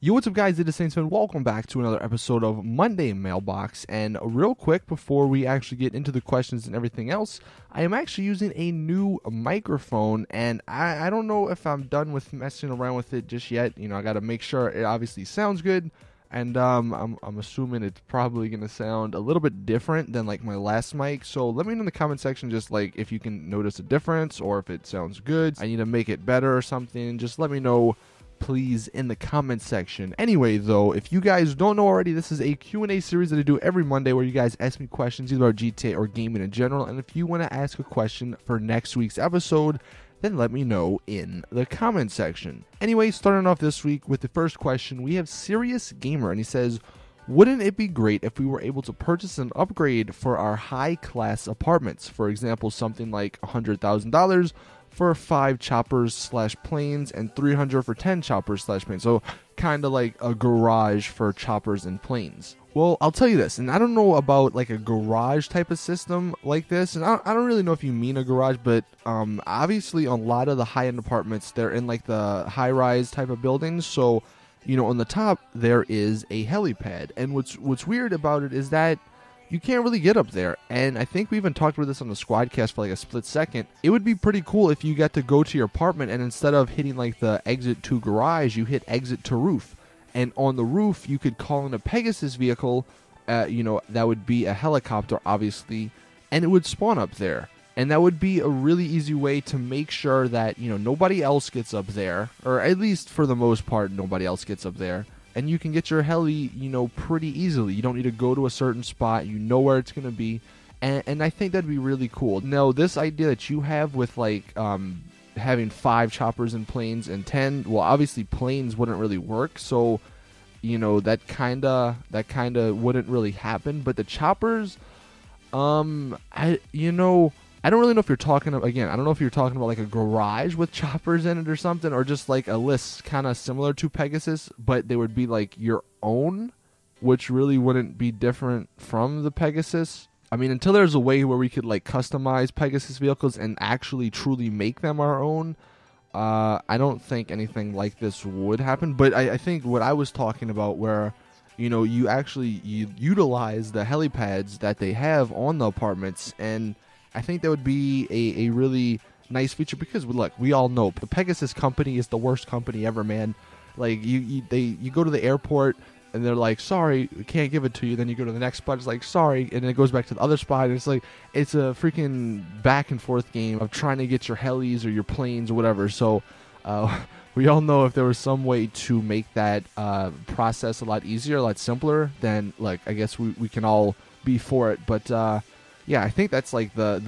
Yo, what's up, guys? It is Saintsfan. Welcome back to another episode of Monday Mailbox. And real quick, before we actually get into the questions and everything else, I am actually using a new microphone, and I don't know if I'm done with messing around with it just yet. You know, I got to make sure it obviously sounds good, and I'm assuming it's probably gonna sound a little bit different than like my last mic. So let me know in the comment section just like if you can notice a difference or if it sounds good. I need to make it better or something. Just let me know, please, in the comment section. Anyway, though, if you guys don't know already, this is a Q&A series that I do every Monday where you guys ask me questions either about GTA or gaming in general. And if you want to ask a question for next week's episode, then let me know in the comment section. Anyway, starting off this week with the first question, we have Serious Gamer, and he says, wouldn't it be great if we were able to purchase an upgrade for our high-class apartments? For example, something like $100,000 for 5 choppers/planes and 300 for 10 choppers/planes. So kind of like a garage for choppers and planes. Well, I'll tell you this, and I don't know about like a garage type of system like this, and I don't really know if you mean a garage, but obviously a lot of the high-end apartments, they're in like the high-rise type of buildings, so you know, on the top there is a helipad, and what's weird about it is that you can't really get up there. And I think we even talked about this on the Squadcast for like a split second. It would be pretty cool if you got to go to your apartment and instead of hitting like the exit to garage, you hit exit to roof. And on the roof, you could call in a Pegasus vehicle, you know, that would be a helicopter, obviously, and it would spawn up there. And that would be a really easy way to make sure that, you know, nobody else gets up there, or at least for the most part, nobody else gets up there. And you can get your heli, you know, pretty easily. You don't need to go to a certain spot. You know where it's going to be. And I think that'd be really cool. Now, this idea that you have with, like, having 5 choppers and planes and 10, well, obviously planes wouldn't really work. So, you know, that kind of wouldn't really happen. But the choppers, I don't really know if you're talking about, again, I don't know if you're talking about like a garage with choppers in it or something, or just like a list kind of similar to Pegasus, but they would be like your own, which really wouldn't be different from the Pegasus. I mean, until there's a way where we could like customize Pegasus vehicles and actually truly make them our own, I don't think anything like this would happen. But I think what I was talking about where, you know, you utilize the helipads that they have on the apartments, and I think that would be a really nice feature because, look, we all know the Pegasus company is the worst company ever, man. Like, you go to the airport and they're like, sorry, we can't give it to you. Then you go to the next spot, it's like, sorry, and then it goes back to the other spot. And it's like, it's a freaking back and forth game of trying to get your helis or your planes or whatever. So we all know if there was some way to make that process a lot easier, a lot simpler, then, like, I guess we can all be for it. But yeah, I think that's like the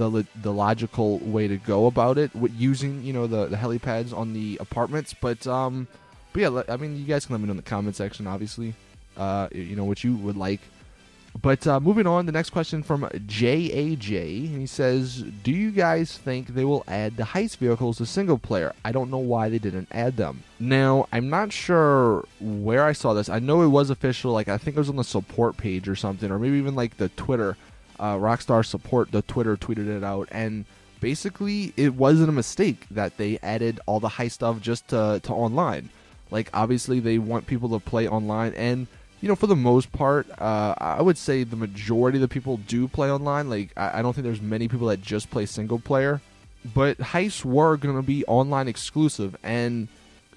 logical way to go about it, with using, you know, the helipads on the apartments. But yeah, I mean, you guys can let me know in the comment section, obviously, you know, what you would like. But moving on, the next question from JAJ, he says, do you guys think they will add the heist vehicles to single player? I don't know why they didn't add them. Now, I'm not sure where I saw this. I know it was official, like I think it was on the support page or something, or maybe even like the Twitter. Rockstar Support, the Twitter, tweeted it out, and basically it wasn't a mistake that they added all the heist stuff just to online. Like, obviously they want people to play online, and you know, for the most part, I would say the majority of the people do play online. Like, I don't think there's many people that just play single player, but heists were gonna be online exclusive, and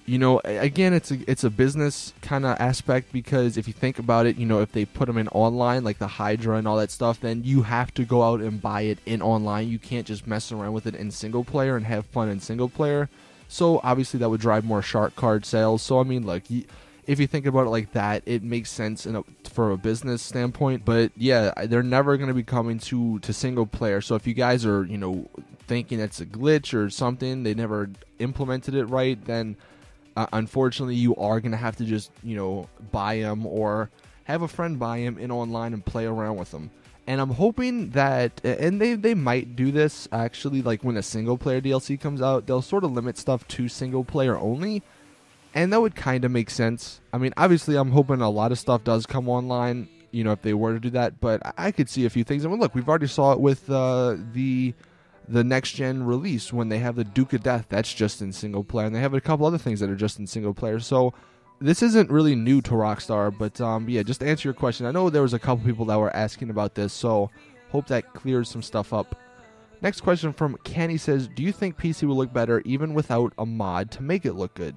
you know, again, it's a business kind of aspect, because if you think about it, you know, if they put them in online, like the Hydra and all that stuff, then you have to go out and buy it in online. You can't just mess around with it in single player and have fun in single player. So obviously that would drive more shark card sales. So I mean, like, if you think about it like that, it makes sense for a business standpoint. But yeah, they're never going to be coming to single player. So if you guys are, you know, thinking it's a glitch or something, they never implemented it right, then unfortunately, you are going to have to just, you know, buy them or have a friend buy them in online and play around with them. And I'm hoping that, and they might do this, actually, like when a single-player DLC comes out, they'll sort of limit stuff to single-player only, and that would kind of make sense. I mean, obviously, I'm hoping a lot of stuff does come online, you know, if they were to do that, but I could see a few things. I mean, look, we've already saw it with the next gen release when they have the Duke of Death. That's just in single player, and they have a couple other things that are just in single player. So this isn't really new to Rockstar, but yeah, just to answer your question, I know there was a couple people that were asking about this, so hope that clears some stuff up. Next question from Kenny says, do you think PC will look better even without a mod to make it look good?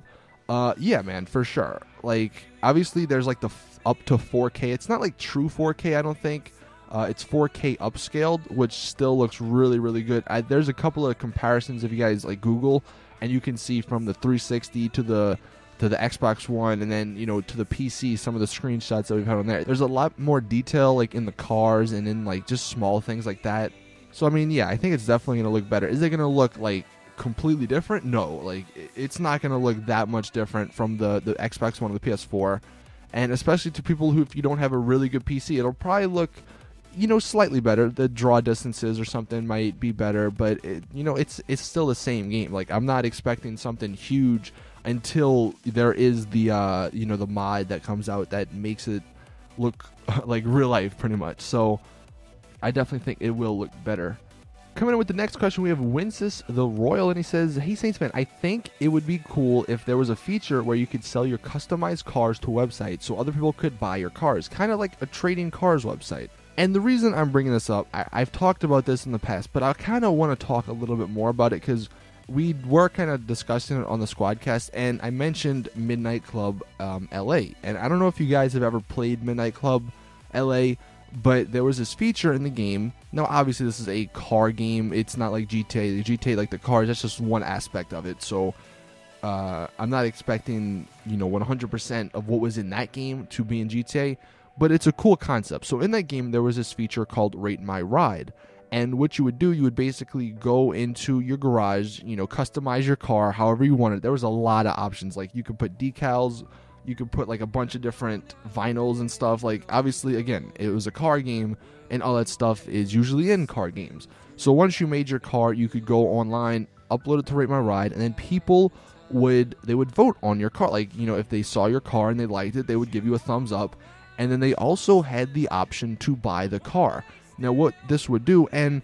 Yeah, man, for sure. Like, obviously, there's like the up to 4K. It's not like true 4K, I don't think. It's 4K upscaled, which still looks really, really good. There's a couple of comparisons if you guys like Google, and you can see from the 360 to the Xbox One, and then, you know, to the PC, some of the screenshots that we've had on there. There's a lot more detail, like in the cars and in like just small things like that. So I mean, yeah, I think it's definitely gonna look better. Is it gonna look like completely different? No, like it's not gonna look that much different from the Xbox One or the PS4, and especially to people who, if you don't have a really good PC, it'll probably look, you know, slightly better. The draw distances or something might be better, but you know, it's still the same game. Like, I'm not expecting something huge until there is the you know, the mod that comes out that makes it look like real life pretty much. So I definitely think it will look better. Coming in with the next question, we have Wincis the Royal, and he says, hey Saintsfan, I think it would be cool if there was a feature where you could sell your customized cars to websites so other people could buy your cars, kind of like a trading cars website. And the reason I'm bringing this up, I've talked about this in the past, but I kind of want to talk a little bit more about it because we were kind of discussing it on the Squadcast, and I mentioned Midnight Club LA. And I don't know if you guys have ever played Midnight Club LA, but there was this feature in the game. Now, obviously, this is a car game. It's not like GTA. GTA, like the cars, that's just one aspect of it. So I'm not expecting, you know, 100% of what was in that game to be in GTA, but it's a cool concept. So in that game, there was this feature called Rate My Ride. And what you would do, you would basically go into your garage, you know, customize your car however you wanted. There was a lot of options. Like, you could put decals, you could put like a bunch of different vinyls and stuff. Like, obviously, again, it was a car game, and all that stuff is usually in car games. So once you made your car, you could go online, upload it to Rate My Ride, and then people would vote on your car. Like, you know, if they saw your car and they liked it, they would give you a thumbs up. And then they also had the option to buy the car. Now, what this would do, and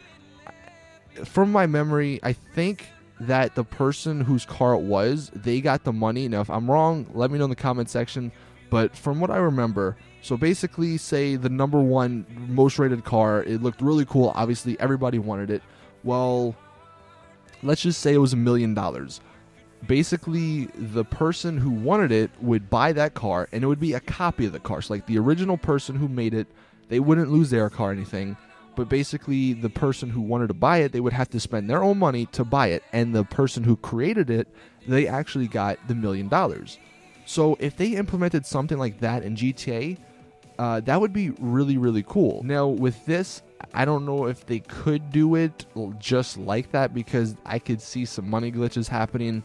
from my memory, I think that the person whose car it was, they got the money. Now, if I'm wrong, let me know in the comment section. But from what I remember, so basically, say the number one most rated car, it looked really cool. Obviously, everybody wanted it. Well, let's just say it was $1 million. Basically, the person who wanted it would buy that car, and it would be a copy of the car. So, like, the original person who made it, they wouldn't lose their car or anything. But basically, the person who wanted to buy it, they would have to spend their own money to buy it. And the person who created it, they actually got the $1 million. So if they implemented something like that in GTA, that would be really, really cool. Now, with this, I don't know if they could do it just like that, because I could see some money glitches happening.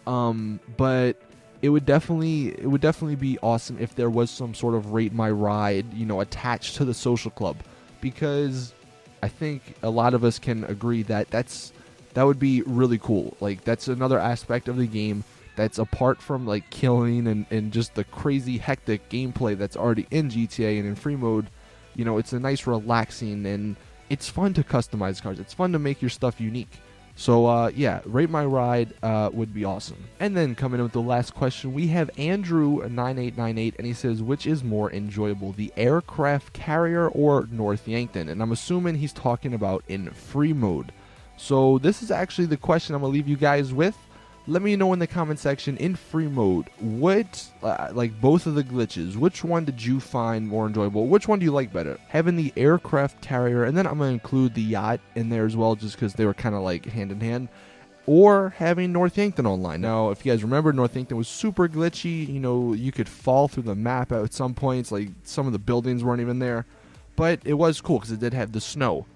But it would definitely be awesome if there was some sort of Rate My Ride, you know, attached to the social club, because I think a lot of us can agree that that would be really cool. Like, that's another aspect of the game that's apart from like killing and just the crazy hectic gameplay that's already in GTA and in free mode. You know, it's a nice relaxing, and it's fun to customize cars. It's fun to make your stuff unique. So, yeah, Rate My Ride would be awesome. And then coming in with the last question, we have Andrew9898, and he says, which is more enjoyable, the aircraft carrier or North Yankton? And I'm assuming he's talking about in free mode. So this is actually the question I'm going to leave you guys with. Let me know in the comment section, in free mode, what, like both of the glitches, which one did you find more enjoyable? Which one do you like better? Having the aircraft carrier, and then I'm going to include the yacht in there as well, just because they were kind of like hand in hand, or having North Yankton online. Now, if you guys remember, North Yankton was super glitchy. You know, you could fall through the map at some points, like some of the buildings weren't even there, but it was cool because it did have the snow.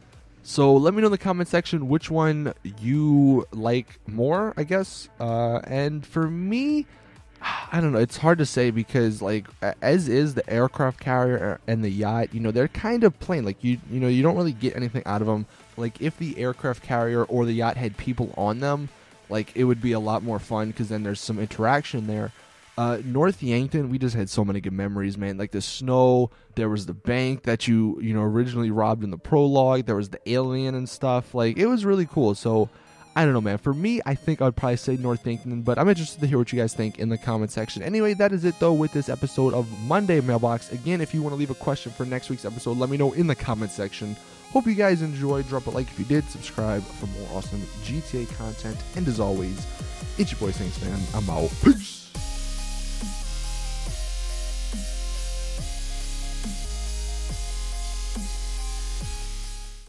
So let me know in the comment section which one you like more, I guess. And for me, I don't know. It's hard to say because, like, as is the aircraft carrier and the yacht, you know, they're kind of plain. Like, you know, you don't really get anything out of them. Like, if the aircraft carrier or the yacht had people on them, like, it would be a lot more fun because then there's some interaction there. North Yankton, we just had so many good memories, man. Like the snow, there was the bank that you know, originally robbed in the prologue. There was the alien and stuff. Like, it was really cool. So I don't know, man. For me, I think I'd probably say North Yankton, but I'm interested to hear what you guys think in the comment section. Anyway, that is it, though, with this episode of Monday Mailbox. Again, if you want to leave a question for next week's episode, let me know in the comment section. Hope you guys enjoyed. Drop a like if you did. Subscribe for more awesome GTA content. And as always, it's your boy Saintsfan. I'm out. Peace.